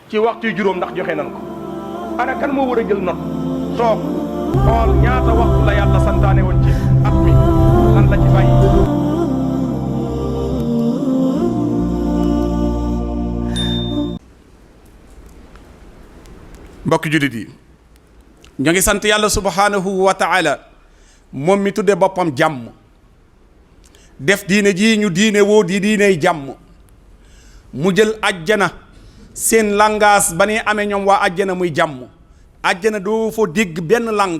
ci waxtu juróom ndax joxe nan ko ana kan moo war a jël not toog xool ñaata waxtu la yàlla santaane woon ci at mi lan la ci bàyyi. mbokki jullit yi ñu ngi sant yàlla subhanahu wa taala moom mi tudde boppam jàmm def diine ji ñu diine woo di diiney jàmm mu jël ajjana seen langage ba ne amee ñoom waa ajjana muy jàmm ajjana doo fa dégg benn lang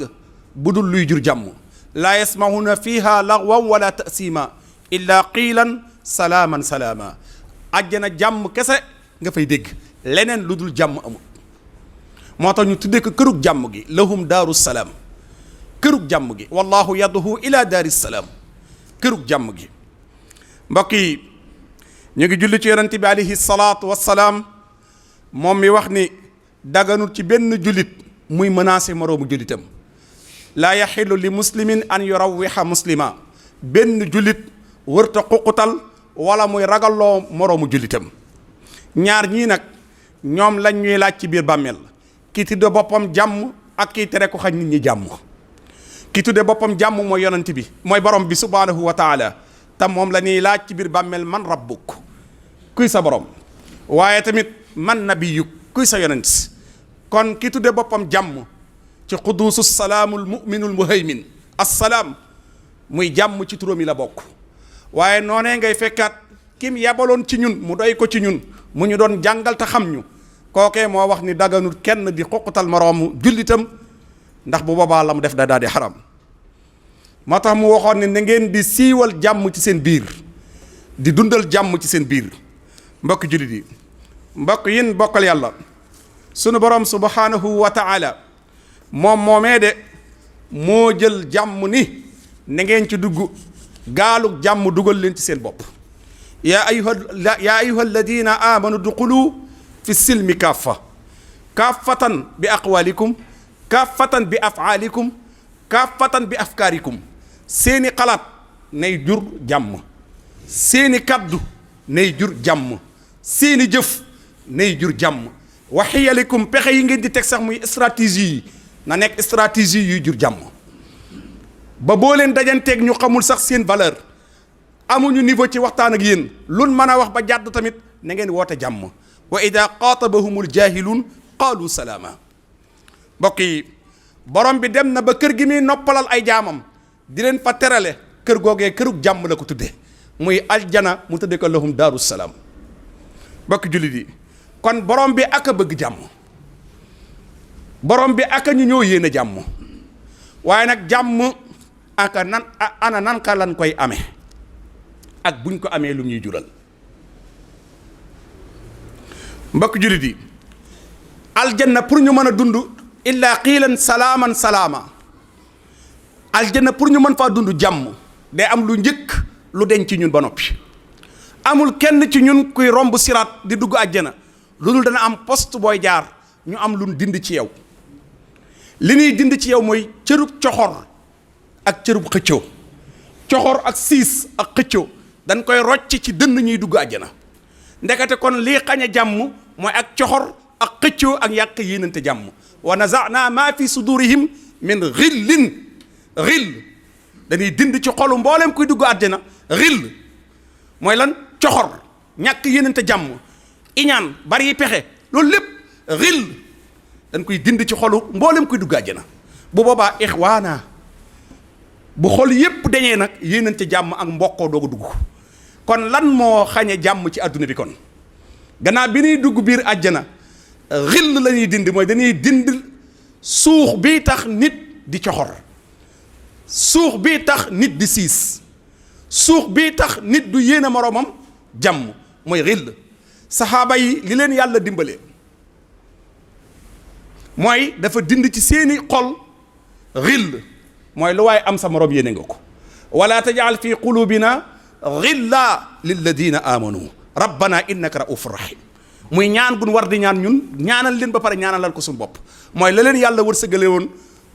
bu dul luy jur jàmm laa yasmahuna fiha lagwan wala tasima illa qiilan salaaman salaama ajjana jàmm kese nga fay dégg leneen lu dul jàmm amul moo tax ñu tuddee ko kërug jàmm gi lahum daaru salaam kërug jàmm gi wallahu yadduhu ila daari salaam kërug jàmm gi mbokk yi ñu ngi julli ci yonent bi alayhi salaatu wassalaam moom mi wax ni daganul ci benn jullit muy menacé moroomu jullitam laa yaxillu li muslimin an yurawwiha muslima benn jullit wërta xuqutal wala muy ragalloo moroomu jullitam ñaar ñii nag ñoom lañ ñuy laaj ci biir bàmmeel ki tudde boppam jàmm ak kii tere ko xañ nit ñi jàmm ki tudde boppam jàmm mooy yonent bi mooy borom bi subhanahu wa taala te moom la ñuy laaj ci biir bàmmeel man rabbuk kuy sa borom waaye tamit man nabiyuk kuy sa yonent kon ki tudde boppam jàmm ci quduusu salaamul muminul muhaymin assalaam muy jàmm ci turam yi la bokk waaye noonee ngay fekkaat kim yabaloon ci ñun mu doy ko ci ñun mu ñu doon jàngal te xam ñu kookee moo wax ni daganul kenn di xoqutal moroomu jullitam ndax bu boobaa la mu def daal di xaram moo tax mu waxoon ne na ngeen di siiwal jàmm ci seen biir di dundal jàmm ci seen biir mbokk jullit yi mbokk yin bokkal yàlla sunu borom subhanahu wa taala moom moomee de moo jël jàmm ni na ngeen ci dugg gaalug jàmm dugal leen ci seen bopp yaa ayuha alladina amanu duxulu fi silmi kaffa kaffatan bi aqwalikum kaffatan bi afaalikum kaffatan bi afkaarikum seeni xalaat nay jur jàmm seeni kaddu nay jur jàmm seeni jëf nay jur jàmm waxiyalikum pexe yi ngeen di teg sax muy stratégie yi na nekk stratégie yuy jur jàmm ba boo leen dajanteeg ñu xamul sax seen valeur amuñu niveau ci waxtaan ak yéen lun mën a wax ba jàdd tamit na ngeen woote jàmm wa ida qaatabahumul jaahiluun qaalu salaama mbokk yi borom bi dem na ba kër gi muy noppalal ay jaamam di leen fa terale kër googee kërug jàmm la ko tudde muy aljana mu tudde ko lahum daaru salaam mbokk jullit yi kon borom bi ak a bëgg jàmm borom bi ak a ñu ñoo yéene jàmm waaye nag jàmm aka nan ana nan ka lan koy amee ak buñ ko amee lu ñuy jural mbokk jullit yi aljanna pour ñu mën a dund illaa qiilan salaaman salaama aljanna pour ñu mën faa dund jàmm day am lu njëkk lu deñ ci ñun ba noppi amul kenn ci ñun kuy romb siraat di dugg àjjana lu dul dana am poste booy jaar ñu am lu dind ci yow li ñuy dind ci yow mooy cërub coxor ak cërub xëccoo coxor ak siis ak xëccoo dañ koy rocc ci dënn ñuy dugg àjjana ndekete kon lii xañ a jàmm mooy ak coxor ak xëccoo ak yàq yéenante jàmm wa nazana maa fi sudurihim min xillin xill dañuy dind ci xolu mboolem kuy dugg àjjana xill mooy lan coxor ñàkk yéenante jàmm iñaan bari pexe loolu lépp xill dañ koy dind ci xolu mboolem kuy dugg àjjana bu boobaa ixwaana bu xol yépp dañee nag yéenante jàmm ak mbokkoo dooga dugg kon lan moo xañe jàmm ci àdduna bi kon gannaaw bi ñuy dugg biir àjjana xill la ñuy dind mooy dañuy dind suux bii tax nit di coxor suux bii tax nit di siis suux bii tax nit du yéene moroomam jàmm mooy xill saxaaba yi li leen yàlla dimbale mooy dafa dind ci seeni xol xill mooy lu waaye am sa moroom yéene nga ko wala tajal fi qulubina xilla lilladina amanu rabbana innaka raufur rahim muy ñaan gun war di ñaan ñun ñaanal leen ba pare ñaanalal ko suñu bopp mooy la leen yàlla wërsëgale woon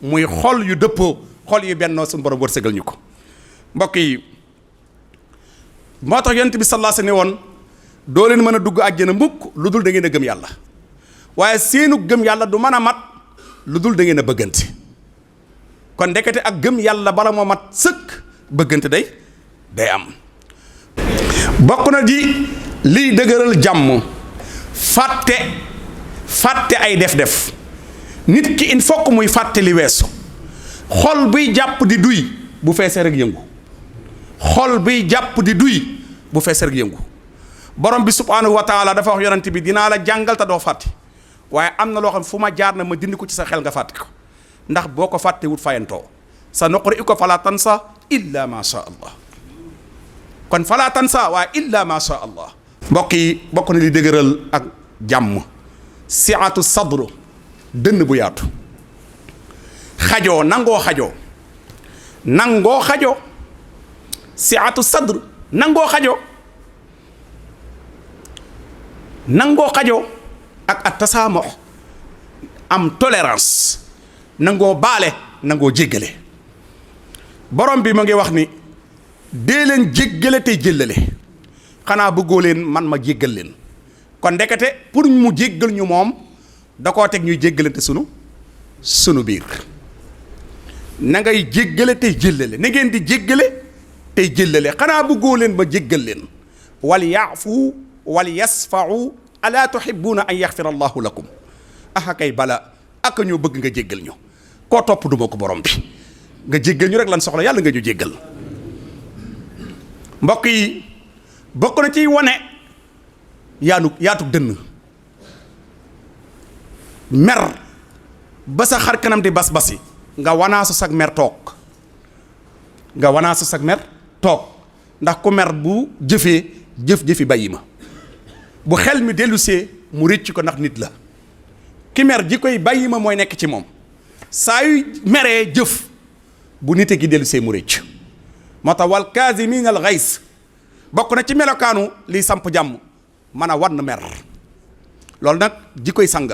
muy xol yu dëppoo xol yu bennoo suñu borom wërsëgal ñu ko mbokk yi moo tax yonent bi sallallahu alayhi wa sallam ne woon doo leen mën a dugg àjjana mukk lu dul da ngeen a gëm yàlla waaye seenu gëm yàlla du mën a mat lu dul da ngeen a bëggante kon ndekete ak gëm yàlla bala moo mat sëkk bëggante day am. bokk na di liy dëgëral jàmm fàtte ay def-def nit ki il faut que muy fàtte li weesu xol buy jàpp di duy bu feesee rek yëngu xol buy jàpp di duy bu feesee rek yëngu borom bi subhanahu wa taala dafa wax yonent bi dinaa la jàngal te doo fàtte waaye am na loo xam fu ma jaar na ma dindi ko ci sa xel nga fàtte ko ndax boo ko fàtte wut fayantoo sa nuqri'uka fala tansa illa ma sha allah kon fala tansa waaye illa ma sha allah. mbokk yi bokk na li dëgëral ak jàmm siatu sadru dënn bu yaatu xajoo nangoo xajoo siatu sadr nangoo xajoo ak at tasaamox am tolérance nangoo baale nangoo jéggale borom bi ma ngi wax ni dee leen jéggale tey jëllale xanaa bëggoo leen man ma jéggal leen kon ndekete pour mu jéggal ñu moom da koo teg ñuy jéggalante sunu biir na ngay jéggale tey jëllale na ngeen di jéggale tey jëllale xanaa bëggoo leen ma jéggal leen wal yaafu wal yasfau alaa tuhibbuuna an yaxfira allahu lakum aha kay bala ak ñoo bëgg nga jéggal ñu koo topp duma ko borom bi nga jéggal ñu rek lan soxla yàlla nga ñu jéggal. mbokk yi bokk na ci wane yaatug dënn mer ba sa xar kanam di bas-basi nga wanaasu sag mer toog ndax ku mer bu jëfi bàyyi ma bu xel mi dellusee mu rëcc ko ndax nit la ki mer ji koy bàyyi ma mooy nekk ci moom saa yu meree jëf bu nite gi dellusee mu rëcc moo tax wal kaazimiina al ghays bokk na ci melokaanu liy samp jàmm mën a wann mer loolu nag jikkoy sang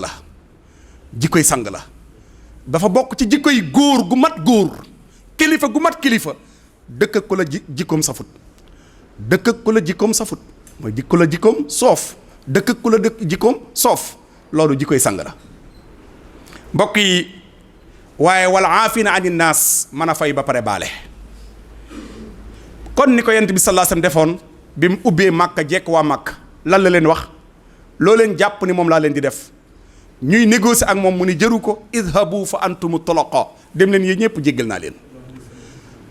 la dafa bokk ci jikkoy góor gu mat góor kilifa gu mat kilifa dëkk ak ko la jikkoom safut mooy jikko la jikkoom soof dëkk ak ku la jikkoom soof loolu jikkoy sang la mbokk yi waaye wal aafina ani naas mën a fay ba pare baale kon ni ko yonent bi sallallahu alayhi wasallam defoon bi mu ubbee Màkka jekk waa Màkka lan la leen wax loo leen jàpp ni moom laa leen di def ñuy négocier ak moom mu ni jëru ko idhabu fa antumu tulaqa dem leen yéen ñëpp jéggal naa leen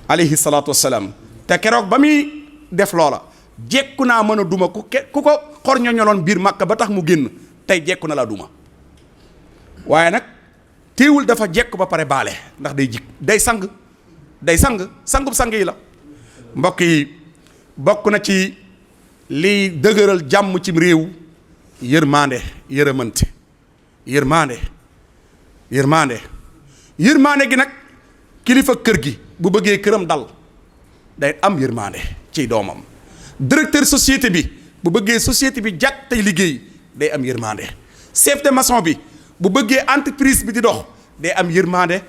alayhi salaatu wassalaam te keroog ba muy def loola jekku naa mën a duma ku ko xor ñoñoloon biir Màkka ba tax mu génn tey jekku na laa duma waaye nag téewul dafa jekku ba pare baale ndax day sangub sang yi la. mbokk yi bokk na ci liy dëgëral jàmm ci réew yërmande gi nag kilifa kër gi bu bëggee këram dal day am yërmande ci doomam directeur société bi bu bëggee société bi jàkk tey liggéey day am yërmande chef de maçon bi bu bëggee entreprise bi di dox day am yërmande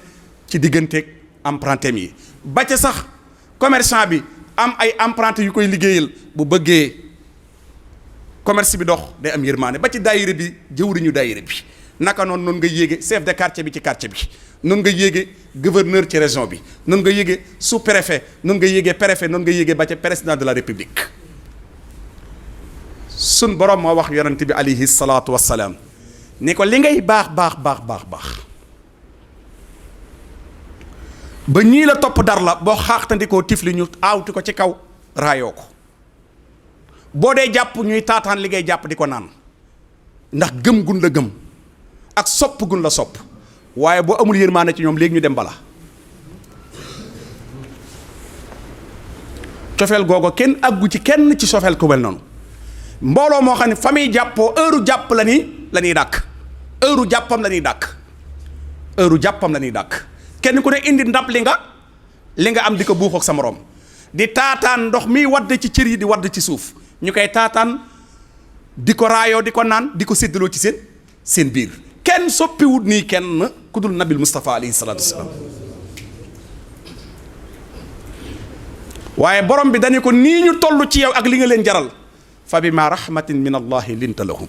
ci digganteeg emprunté yi ba ca sax commerçant bi am ay emprunté yu koy liggéeyal bu bëggee commerce bi dox day am yërmande ba ci daayira bi jëwriñu daayira bi naka noonu nga yéege chef de quartier bi ci quartier bi noonu nga yéege gouverneur ci région bi noonu nga yéege sous préfet noonu nga yéege préfet noonu nga yéege ba ca président de la république sun borom moo wax yonent bi alayhi salaatu wassalaam ni ko li ngay baax ba ñii la topp dar la boo xaaxtandikoo tifli ñu aawti ko ci kaw raayoo ko boo dee jàpp ñuy taataan li ngay jàpp di ko naan ndax gëm gun la gëm ak sopp gun la sopp waaye boo amul yërmaande ci ñoom léegi ñu dem bala cofeel googu kenn aggu ci kenn ci sofeel ku mel noonu mbooloo moo xam ne famille jàppoo heure jàpp la ñuy dàkk heure jàppam la ñuy dàkk kenn ku ne indi ndab li nga am di ko buux ak sa morom di taataan ndox mi wadd ci cër yi di wadd ci suuf ñu koy taataan di ko raayoo di ko naan di ko séddaloo ci seen biir kenn soppiwut nii kenn ku dul nabil Mustafa alayhi salaatu wasalaam waaye borom bi dañu ko nii ñu toll ci yow ak li nga leen jaral fa bima rahmatin min allahi linta lahum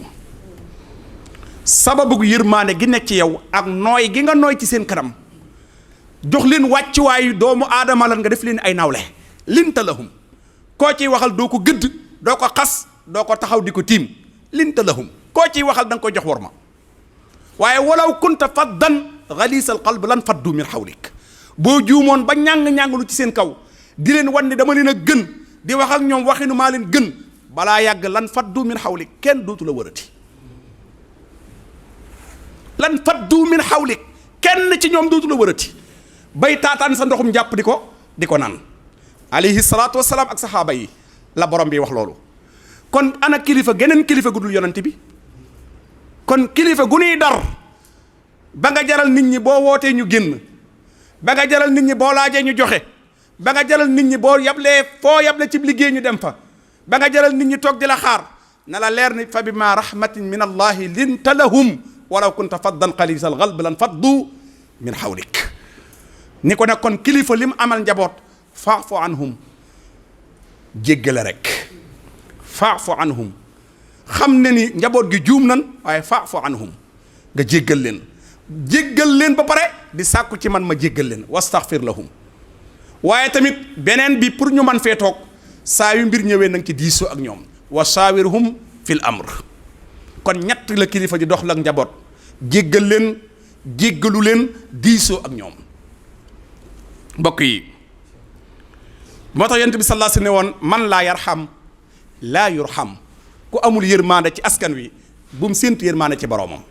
sababu yërmaane gi nekk ci yow ak nooy gi nga nooy ci seen kanam jox leen wàccuwaayu doomu aadama lan nga def leen ay nawle linta lahum koo ciy waxal doo ko gëdd doo ko xas doo ko taxaw di ko tiim linta lahum koo ciy waxal da nga koy jox war ma waaye walaw kunta faddan galisal qalb lan faddu min hawlik boo juumoon ba ñàng-ñànglu ci seen kaw di leen wan ne dama leen a gën di wax ak ñoom waxinu maa leen gën balaa yàgg lan faddu min hawlik kenn dootu la wërati lan faddu min hawlik kenn ci ñoom dootu la wërati bay taataan sa ndoxum jàpp di ko naan alayhi salaatu wasalaam ak saxaaba yi la borom bi wax loolu kon ana kilifa geneen kilifa gu dul yonent bi kon kilifa gu nuy dar ba nga jaral nit ñi boo wootee ñu génn ba nga jaral nit ñi boo laajee ñu joxe ba nga jaral nit ñi boo yablee foo yable ci liggéey ñu dem fa ba nga jaral nit ñi toog di la xaar na la leer ni fa bima rahmatin min allahi linta lahum walaw kunta faddan xalisal qalb lan faddu min hawlik ni ko nag kon kilifa lim amal njaboot faafu anhum jéggale rek faafu anhum xam ne ni njaboot gi juum nan waaye faafu anhum nga jéggal leen ba pare di sàkku ci man ma jéggal leen wastaghfir lahum waaye tamit beneen bi pour ñu man fee toog saa yu mbir ñëwee nanga ci diisoo ak ñoom wa saawirhum fil amr kon ñett la kilifa di dox la ak njaboot jéggal leen jéggalu leen diisoo ak ñoom mbokk yi moo tax yonent bi sallallahu alayhi wa sallam ne woon man laa yarham laa yurham ku amul yërmaande ci askan wi bu mu séentu yërmaande ci boroomam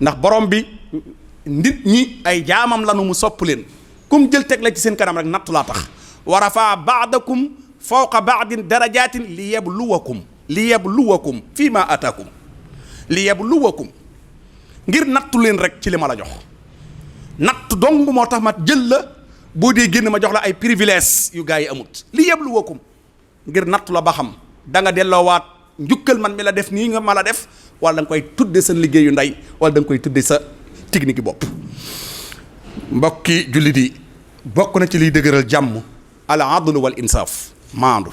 ndax borom bi nit ñi ay jaamam lanu mu sopp leen kum jël teg la ci seen kanam rek nattu laa tax wa rafaa baadakum fawqa baadin darajatin li yabluwakum fii ma ataakum li yabluwakum ngir nattu leen rek ci li ma la jox natt dong moo tax ma jël la boo dee génn ma jox la ay privilèges yu gaa yi amut li yabluwakum ngir nattu la ba xam da nga delloowaat njukkal man mi la def nii nga ma la def wala da nga koy tudde sa liggéeyu ndey wala da nga koy tudde sa technique yi bopp mbokki jullit yi bokk na ci liy dëgëral jàmm al adlu wal insaaf maandu